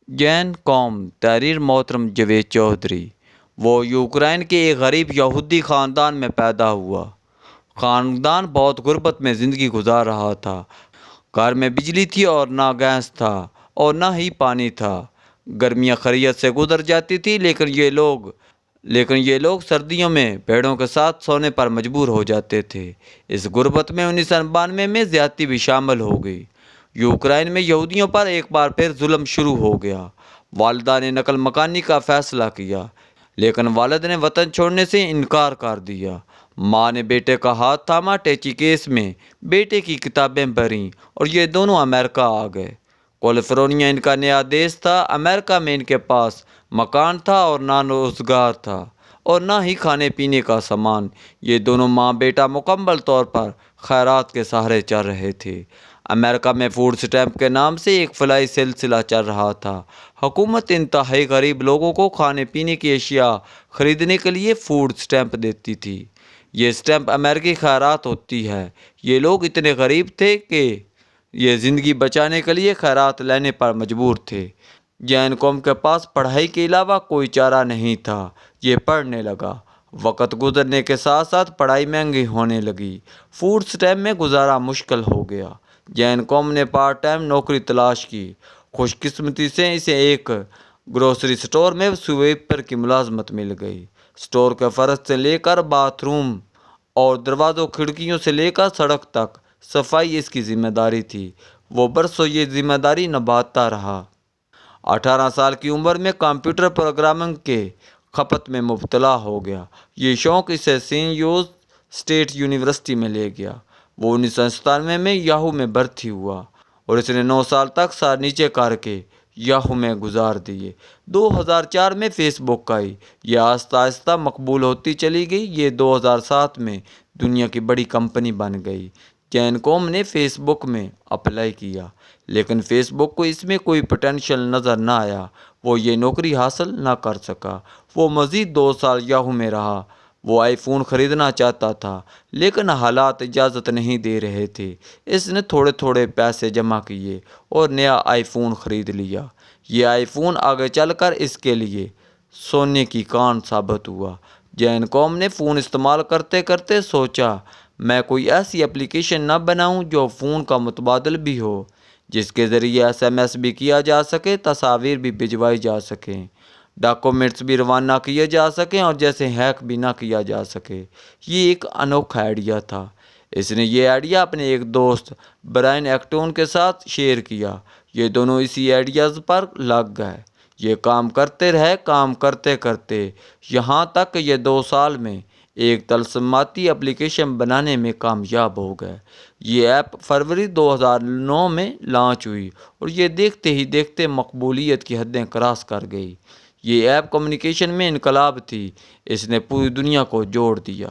جین قوم تحریر محترم جاوید چودھری، وہ یوکرائن کے ایک غریب یہودی خاندان میں پیدا ہوا۔ خاندان بہت غربت میں زندگی گزار رہا تھا۔ گھر میں بجلی تھی اور نہ گیس تھا اور نہ ہی پانی تھا۔ گرمیاں خیریت سے گزر جاتی تھی، لیکن یہ لوگ سردیوں میں بھیڑوں کے ساتھ سونے پر مجبور ہو جاتے تھے۔ اس غربت میں 1992 میں زیادتی بھی شامل ہو گئی۔ یوکرائن میں یہودیوں پر ایک بار پھر ظلم شروع ہو گیا۔ والدہ نے نقل مکانی کا فیصلہ کیا، لیکن والد نے وطن چھوڑنے سے انکار کر دیا۔ ماں نے بیٹے کا ہاتھ تھاما، ٹیچی کیس میں بیٹے کی کتابیں بھریں اور یہ دونوں امریکہ آ گئے۔ کیلیفورنیا ان کا نیا دیش تھا۔ امریکہ میں ان کے پاس مکان تھا اور نہ روزگار تھا اور نہ ہی کھانے پینے کا سامان۔ یہ دونوں ماں بیٹا مکمل طور پر خیرات کے سہارے چل رہے تھے۔ امریکہ میں فوڈ سٹیمپ کے نام سے ایک فلاحی سلسلہ چل رہا تھا۔ حکومت انتہائی غریب لوگوں کو کھانے پینے کی اشیاء خریدنے کے لیے فوڈ سٹیمپ دیتی تھی۔ یہ سٹیمپ امریکی خیرات ہوتی ہے۔ یہ لوگ اتنے غریب تھے کہ یہ زندگی بچانے کے لیے خیرات لینے پر مجبور تھے۔ جین قوم کے پاس پڑھائی کے علاوہ کوئی چارہ نہیں تھا۔ یہ پڑھنے لگا۔ وقت گزرنے کے ساتھ ساتھ پڑھائی مہنگی ہونے لگی۔ فوڈ سٹیمپ میں گزارا مشکل ہو گیا۔ جین قوم نے پارٹ ٹائم نوکری تلاش کی۔ خوش قسمتی سے اسے ایک گروسری سٹور میں سویپر کی ملازمت مل گئی۔ سٹور کے فرش سے لے کر باتھ روم اور دروازوں کھڑکیوں سے لے کر سڑک تک صفائی اس کی ذمہ داری تھی۔ وہ برسوں یہ ذمہ داری نبھاتا رہا۔ 18 سال کی عمر میں کمپیوٹر پروگرامنگ کے کھپت میں مبتلا ہو گیا۔ یہ شوق اسے سین یوز اسٹیٹ یونیورسٹی میں لے گیا۔ وہ 1997 میں یاہو میں بھرتی ہوا اور اس نے 9 سال تک سر نیچے کر کے یاہو میں گزار دیے۔ 2004 میں فیس بک آئی۔ یہ آہستہ آہستہ مقبول ہوتی چلی گئی۔ یہ 2007 میں دنیا کی بڑی کمپنی بن گئی۔ جین قوم نے فیس بک میں اپلائی کیا، لیکن فیس بک کو اس میں کوئی پوٹینشل نظر نہ آیا۔ وہ یہ نوکری حاصل نہ کر سکا۔ وہ مزید 2 سال یاہو میں رہا۔ وہ آئی فون خریدنا چاہتا تھا، لیکن حالات اجازت نہیں دے رہے تھے۔ اس نے تھوڑے تھوڑے پیسے جمع کیے اور نیا آئی فون خرید لیا۔ یہ آئی فون آگے چل کر اس کے لیے سونے کی کان ثابت ہوا۔ جین قوم نے فون استعمال کرتے کرتے سوچا، میں کوئی ایسی اپلیکیشن نہ بناؤں جو فون کا متبادل بھی ہو، جس کے ذریعے SMS بھی کیا جا سکے، تصاویر بھی بھجوائی جا سکیں، ڈاکومنٹس بھی روانہ کیے جا سکیں اور جیسے ہیک بھی نہ کیا جا سکے۔ یہ ایک انوکھا آئیڈیا تھا۔ اس نے یہ آئیڈیا اپنے ایک دوست برائن ایکٹون کے ساتھ شیئر کیا۔ یہ دونوں اسی آئیڈیاز پر لگ گئے۔ یہ کام کرتے رہے، کام کرتے کرتے یہاں تک کہ یہ 2 سال میں ایک طلسماتی اپلیکیشن بنانے میں کامیاب ہو گئے۔ یہ ایپ فروری 2009 میں لانچ ہوئی اور یہ دیکھتے ہی دیکھتے مقبولیت کی حدیں کراس کر گئی۔ یہ ایپ کمیونیکیشن میں انقلاب تھی۔ اس نے پوری دنیا کو جوڑ دیا۔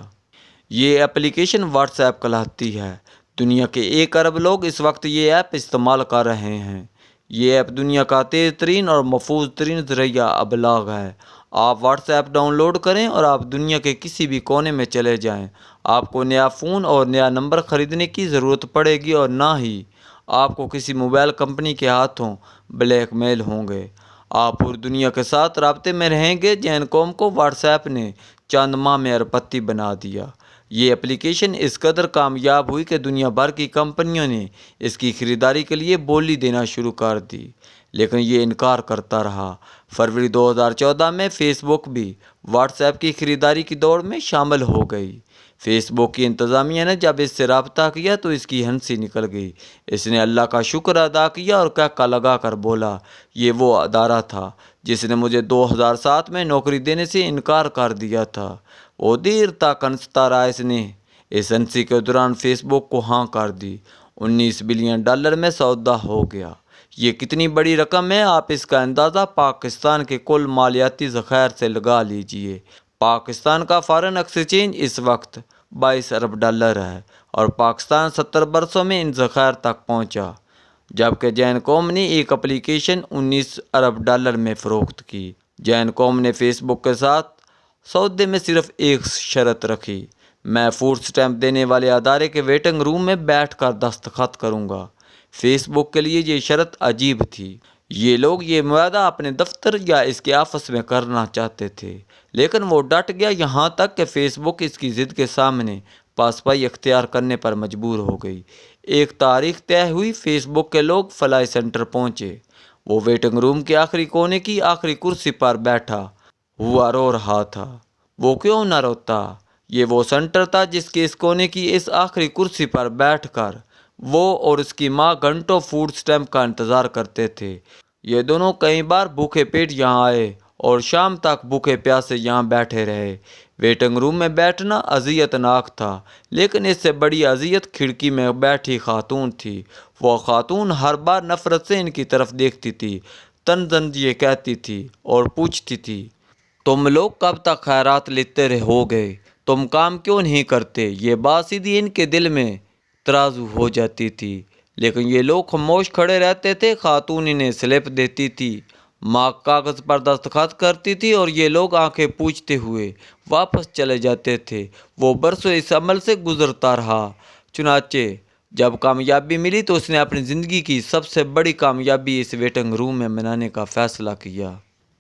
یہ اپلیکیشن واٹس ایپ کہلاتی ہے۔ دنیا کے 1 ارب لوگ اس وقت یہ ایپ استعمال کر رہے ہیں۔ یہ ایپ دنیا کا تیز ترین اور محفوظ ترین ذریعہ ابلاغ ہے۔ آپ واٹس ایپ ڈاؤن لوڈ کریں اور آپ دنیا کے کسی بھی کونے میں چلے جائیں۔ آپ کو نیا فون اور نیا نمبر خریدنے کی ضرورت پڑے گی اور نہ ہی آپ کو کسی موبائل کمپنی کے ہاتھوں بلیک میل ہوں گے۔ آپ پوری دنیا کے ساتھ رابطے میں رہیں گے۔ جین قوم کو واٹس ایپ نے چند ماہ میں اربپتی بنا دیا۔ یہ اپلیکیشن اس قدر کامیاب ہوئی کہ دنیا بھر کی کمپنیوں نے اس کی خریداری کے لیے بولی دینا شروع کر دی، لیکن یہ انکار کرتا رہا۔ فروری 2014 میں فیس بک بھی واٹس ایپ کی خریداری کی دوڑ میں شامل ہو گئی۔ فیس بک کی انتظامیہ نے جب اس سے رابطہ کیا تو اس کی ہنسی نکل گئی۔ اس نے اللہ کا شکر ادا کیا اور کہا لگا کر بولا، یہ وہ ادارہ تھا جس نے مجھے 2007 میں نوکری دینے سے انکار کر دیا تھا۔ وہ دیر تک ہنستا رہا۔ اس نے اس ہنسی کے دوران فیس بک کو ہاں کر دی۔ $19 بلین میں سودا ہو گیا۔ یہ کتنی بڑی رقم ہے، آپ اس کا اندازہ پاکستان کے کل مالیاتی ذخائر سے لگا لیجئے۔ پاکستان کا فارن ایکسچینج اس وقت $22 ارب ہے اور پاکستان 70 برسوں میں ان ذخائر تک پہنچا، جبکہ جین قوم نے ایک اپلیکیشن $19 ارب میں فروخت کی۔ جین قوم نے فیس بک کے ساتھ سودے میں صرف ایک شرط رکھی، میں فوڈ سٹیمپ دینے والے ادارے کے ویٹنگ روم میں بیٹھ کر دستخط کروں گا۔ فیس بک کے لیے یہ شرط عجیب تھی۔ یہ لوگ یہ معاہدہ اپنے دفتر یا اس کے آفس میں کرنا چاہتے تھے، لیکن وہ ڈٹ گیا، یہاں تک کہ فیس بک اس کی ضد کے سامنے پاسپائی اختیار کرنے پر مجبور ہو گئی۔ ایک تاریخ طے ہوئی، فیس بک کے لوگ فلائی سینٹر پہنچے۔ وہ ویٹنگ روم کے آخری کونے کی آخری کرسی پر بیٹھا ہوا رو رہا تھا۔ وہ کیوں نہ روتا؟ یہ وہ سینٹر تھا جس کے اس کونے کی اس آخری کرسی پر بیٹھ کر وہ اور اس کی ماں گھنٹوں فوڈ اسٹیمپ کا انتظار کرتے تھے۔ یہ دونوں کئی بار بھوکے پیٹ یہاں آئے اور شام تک بھوکے پیاسے یہاں بیٹھے رہے۔ ویٹنگ روم میں بیٹھنا اذیت ناک تھا، لیکن اس سے بڑی اذیت کھڑکی میں بیٹھی خاتون تھی۔ وہ خاتون ہر بار نفرت سے ان کی طرف دیکھتی تھی، طنزاً یہ کہتی تھی اور پوچھتی تھی، تم لوگ کب تک خیرات لیتے رہو گے؟ تم کام کیوں نہیں کرتے؟ یہ بات سیدھی ان کے دل میں ترازو ہو جاتی تھی، لیکن یہ لوگ خاموش کھڑے رہتے تھے۔ خاتون انہیں سلپ دیتی تھی، ماں کاغذ پر دستخط کرتی تھی اور یہ لوگ آنکھیں پوچھتے ہوئے واپس چلے جاتے تھے۔ وہ برسوں اس عمل سے گزرتا رہا۔ چنانچہ جب کامیابی ملی تو اس نے اپنی زندگی کی سب سے بڑی کامیابی اس ویٹنگ روم میں منانے کا فیصلہ کیا۔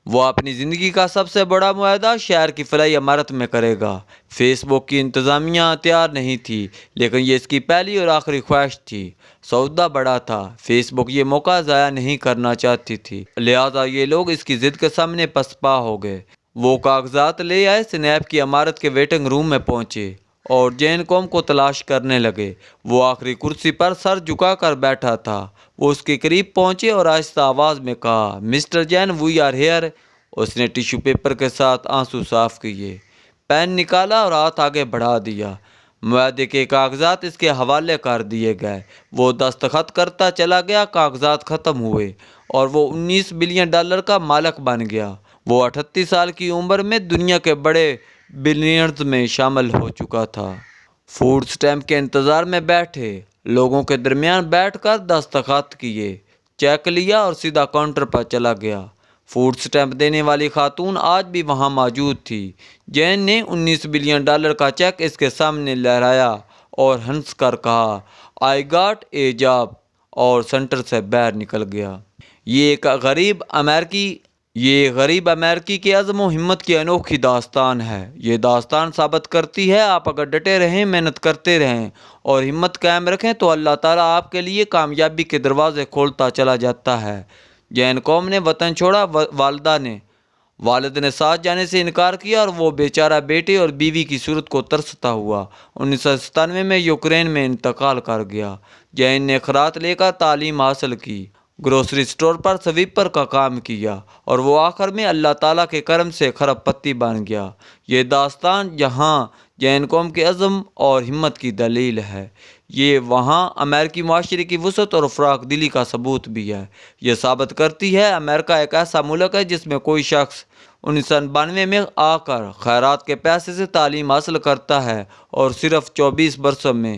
وہ اپنی زندگی کا سب سے بڑا معاہدہ شہر کی فلائی عمارت میں کرے گا۔ فیس بک کی انتظامیہ تیار نہیں تھی، لیکن یہ اس کی پہلی اور آخری خواہش تھی۔ سودا بڑا تھا، فیس بک یہ موقع ضائع نہیں کرنا چاہتی تھی، لہٰذا یہ لوگ اس کی ضد کے سامنے پسپا ہو گئے۔ وہ کاغذات لے آئے، سنیپ کی عمارت کے ویٹنگ روم میں پہنچے اور جین کوم کو تلاش کرنے لگے۔ وہ آخری کرسی پر سر جھکا کر بیٹھا تھا۔ وہ اس کے قریب پہنچے اور آہستہ آواز میں کہا، mister Jean, we are here. اس نے ٹیشو پیپر کے ساتھ آنسو صاف کیے، پین نکالا اور ہاتھ آگے بڑھا دیا۔ معاہدے کے کاغذات اس کے حوالے کر دیے گئے۔ وہ دستخط کرتا چلا گیا، کاغذات ختم ہوئے اور وہ $19 بلین کا مالک بن گیا۔ وہ 38 سال کی عمر میں دنیا کے بڑے بلینئرز میں شامل ہو چکا تھا۔ فوڈ اسٹیمپ کے انتظار میں بیٹھے لوگوں کے درمیان بیٹھ کر دستخط کیے، چیک لیا اور سیدھا کاؤنٹر پر چلا گیا۔ فوڈ اسٹیمپ دینے والی خاتون آج بھی وہاں موجود تھی۔ جین نے $19 بلین کا چیک اس کے سامنے لہرایا اور ہنس کر کہا، آئی گاٹ اے جاب، اور سینٹر سے باہر نکل گیا۔ یہ ایک غریب امریکی کے عزم و ہمت کی انوکھی داستان ہے۔ یہ داستان ثابت کرتی ہے، آپ اگر ڈٹے رہیں، محنت کرتے رہیں اور ہمت قائم رکھیں تو اللہ تعالیٰ آپ کے لیے کامیابی کے دروازے کھولتا چلا جاتا ہے۔ جین قوم نے وطن چھوڑا، والد نے ساتھ جانے سے انکار کیا اور وہ بیچارہ بیٹے اور بیوی کی صورت کو ترستا ہوا 1997 میں یوکرین میں انتقال کر گیا۔ جین نے خیرات لے کر تعلیم حاصل کی، گروسری سٹور پر سویپر کا کام کیا اور وہ آخر میں اللہ تعالیٰ کے کرم سے کھرب پتی بن گیا۔ یہ داستان یہاں جین قوم کے عزم اور ہمت کی دلیل ہے۔ یہ وہاں امریکی معاشرے کی وسعت اور فراخ دلی کا ثبوت بھی ہے۔ یہ ثابت کرتی ہے امریکہ ایک ایسا ملک ہے جس میں کوئی شخص 1992 میں آ کر خیرات کے پیسے سے تعلیم حاصل کرتا ہے اور صرف 24 برسوں میں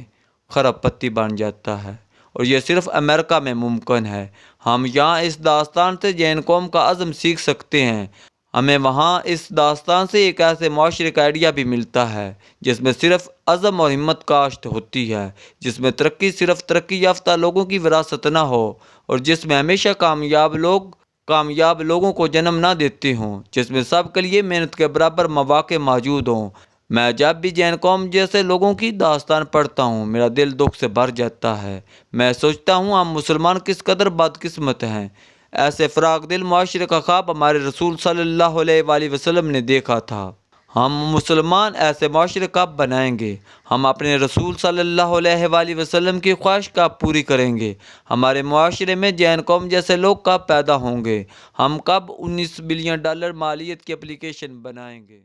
کھرب پتی بن جاتا ہے، اور یہ صرف امریکہ میں ممکن ہے۔ ہم یہاں اس داستان سے جین قوم کا عزم سیکھ سکتے ہیں۔ ہمیں وہاں اس داستان سے ایک ایسے معاشرے کا آئیڈیا بھی ملتا ہے جس میں صرف عزم اور ہمت کاشت ہوتی ہے، جس میں ترقی صرف ترقی یافتہ لوگوں کی وراثت نہ ہو، اور جس میں ہمیشہ کامیاب لوگوں کو جنم نہ دیتے ہوں، جس میں سب کے لیے محنت کے برابر مواقع موجود ہوں۔ میں جب بھی جین قوم جیسے لوگوں کی داستان پڑھتا ہوں، میرا دل دکھ سے بھر جاتا ہے۔ میں سوچتا ہوں ہم مسلمان کس قدر بدقسمت ہیں۔ ایسے فراخ دل معاشرے کا خواب ہمارے رسول صلی اللہ علیہ وآلہ وسلم نے دیکھا تھا۔ ہم مسلمان ایسے معاشرے کب بنائیں گے؟ ہم اپنے رسول صلی اللہ علیہ وآلہ وسلم کی خواہش کب پوری کریں گے؟ ہمارے معاشرے میں جین قوم جیسے لوگ کب پیدا ہوں گے؟ ہم کب $19 بلین مالیت کی اپلیکیشن بنائیں گے؟